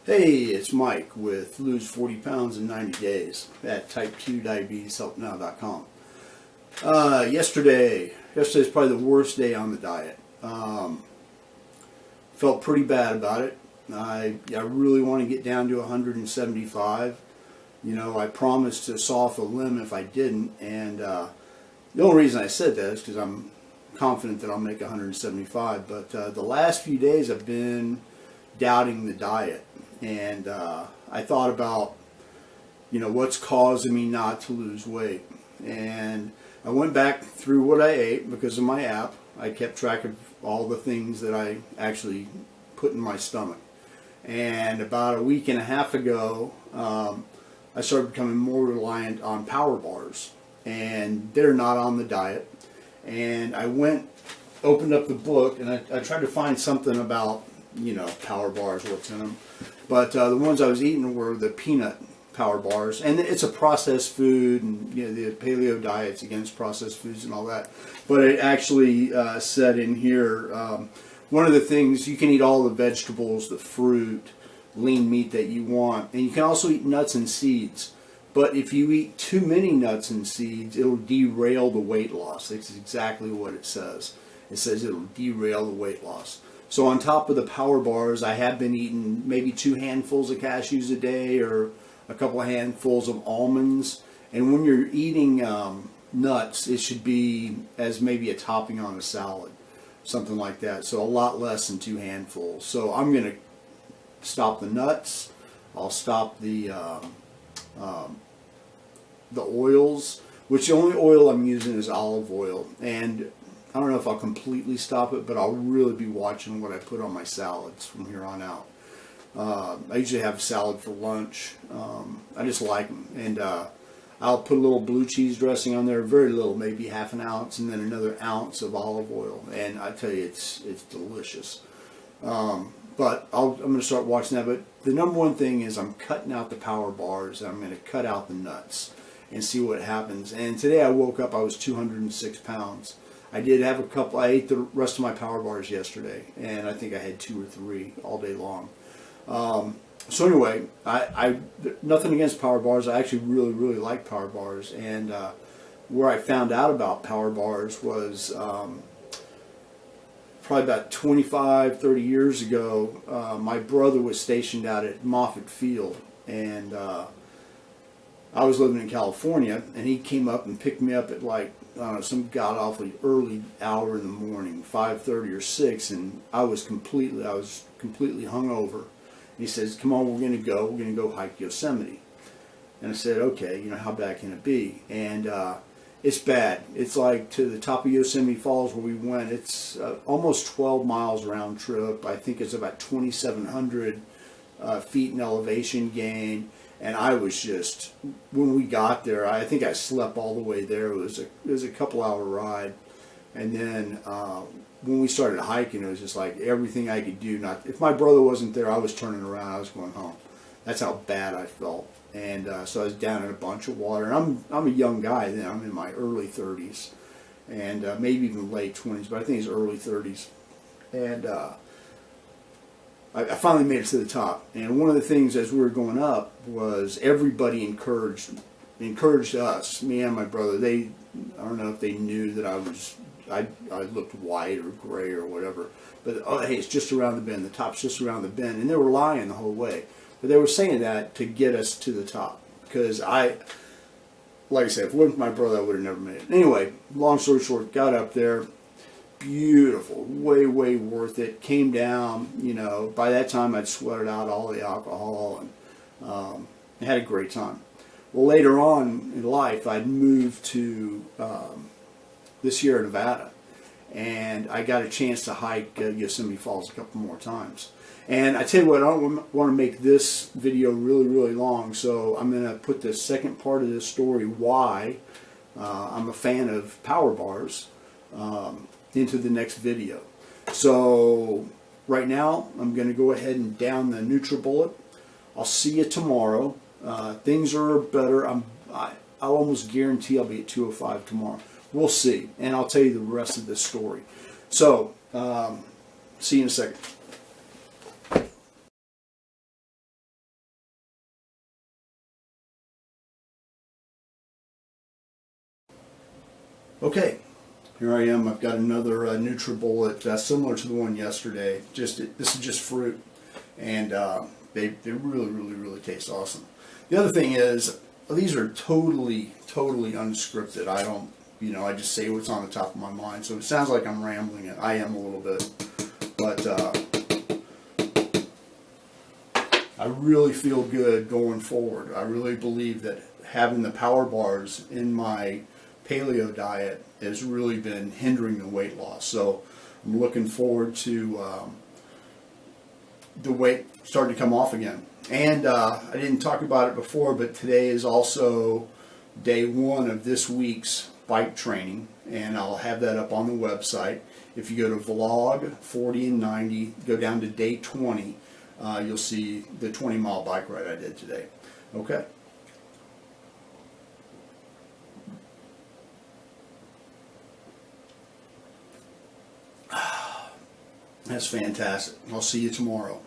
Hey, it's Mike with Lose 40 Pounds in 90 Days at type2diabeteshelpnow.com. Yesterday's probably the worst day on the diet. Felt pretty bad about it. I really want to get down to 175. You know, I promised to saw off a limb if I didn't, and the only reason I said that is because I'm confident that I'll make 175. But the last few days I've been doubting the diet, and I thought about, what's causing me not to lose weight. And I went back through what I ate because of my app. I kept track of all the things that I actually put in my stomach. And about a week and a half ago, I started becoming more reliant on power bars, and they're not on the diet. And I opened up the book, and I tried to find something about, power bars, what's in them. But the ones I was eating were the peanut power bars, and it's a processed food, and the paleo diet's against processed foods and all that. But it actually said in here, one of the things, you can eat all the vegetables, the fruit, lean meat that you want, and you can also eat nuts and seeds. But if you eat too many nuts and seeds, it'll derail the weight loss. That's exactly what it says. It says it'll derail the weight loss. So on top of the power bars, I have been eating maybe 2 handfuls of cashews a day or a couple of handfuls of almonds. And when you're eating nuts, it should be as maybe a topping on a salad, something like that. So a lot less than 2 handfuls. So I'm going to stop the nuts. I'll stop the oils, which the only oil I'm using is olive oil. And I don't know if I'll completely stop it, but I'll really be watching what I put on my salads from here on out. I usually have salad for lunch. I just like them. And I'll put a little blue cheese dressing on there, very little, maybe half an ounce, and then another ounce of olive oil. And I tell you, it's delicious. But I'm going to start watching that. But the number one thing is I'm cutting out the power bars. And I'm going to cut out the nuts and see what happens. And today I woke up, I was 206 pounds. I did have I ate the rest of my power bars yesterday, and I think I had 2 or 3 all day long. So anyway, I nothing against power bars. I actually really, really like power bars. And where I found out about power bars was probably about 25, 30 years ago. My brother was stationed out at Moffett Field, and I was living in California, and he came up and picked me up at some god-awfully early hour in the morning, 5:30 or 6, and I was completely hungover. He says, "Come on, we're going to go hike Yosemite." And I said, "Okay, how bad can it be?" And it's bad. It's like to the top of Yosemite Falls where we went. It's almost 12 miles round trip. I think it's about 2,700 feet in elevation gain. And I was just, when we got there, I think I slept all the way there. It was a couple-hour ride. And then when we started hiking, it was just like everything I could do. If my brother wasn't there, I was turning around. I was going home. That's how bad I felt. And so I was down in a bunch of water. And I'm a young guy then. I'm in my early 30s, and maybe even late 20s, but I think it's early 30s. And I finally made it to the top. And one of the things as we were going up was everybody encouraged us, me and my brother. I don't know if they knew that I looked white or gray or whatever, but hey, it's just around the bend. The top's just around the bend. And they were lying the whole way. But they were saying that to get us to the top, because like I said, if it wasn't for my brother, I would have never made it. Anyway, long story short, got up there. Beautiful, way, way worth it. Came down, by that time I'd sweated out all the alcohol, and had a great time. Well, later on in life, I'd moved to the Sierra Nevada, and I got a chance to hike Yosemite Falls a couple more times. And I tell you what, I don't want to make this video really, really long, so I'm going to put the second part of this story, why I'm a fan of power bars, into the next video. So right now I'm going to go ahead and down the NutriBullet. I'll see you tomorrow. Things are better. I almost guarantee I'll be at 205 tomorrow. We'll see, and I'll tell you the rest of this story. So see you in a second. Okay, here I am. I've got another NutriBullet similar to the one yesterday. This is just fruit, and they really taste awesome. The other thing is these are totally unscripted. I don't, I just say what's on the top of my mind. So it sounds like I'm rambling. It. I am a little bit, but I really feel good going forward. I really believe that having the power bars in my paleo diet has really been hindering the weight loss. So I'm looking forward to the weight starting to come off again. And I didn't talk about it before, but today is also day 1 of this week's bike training, and I'll have that up on the website. If you go to vlog 40 and 90, go down to day 20, you'll see the 20-mile bike ride I did today. Okay. That's fantastic. I'll see you tomorrow.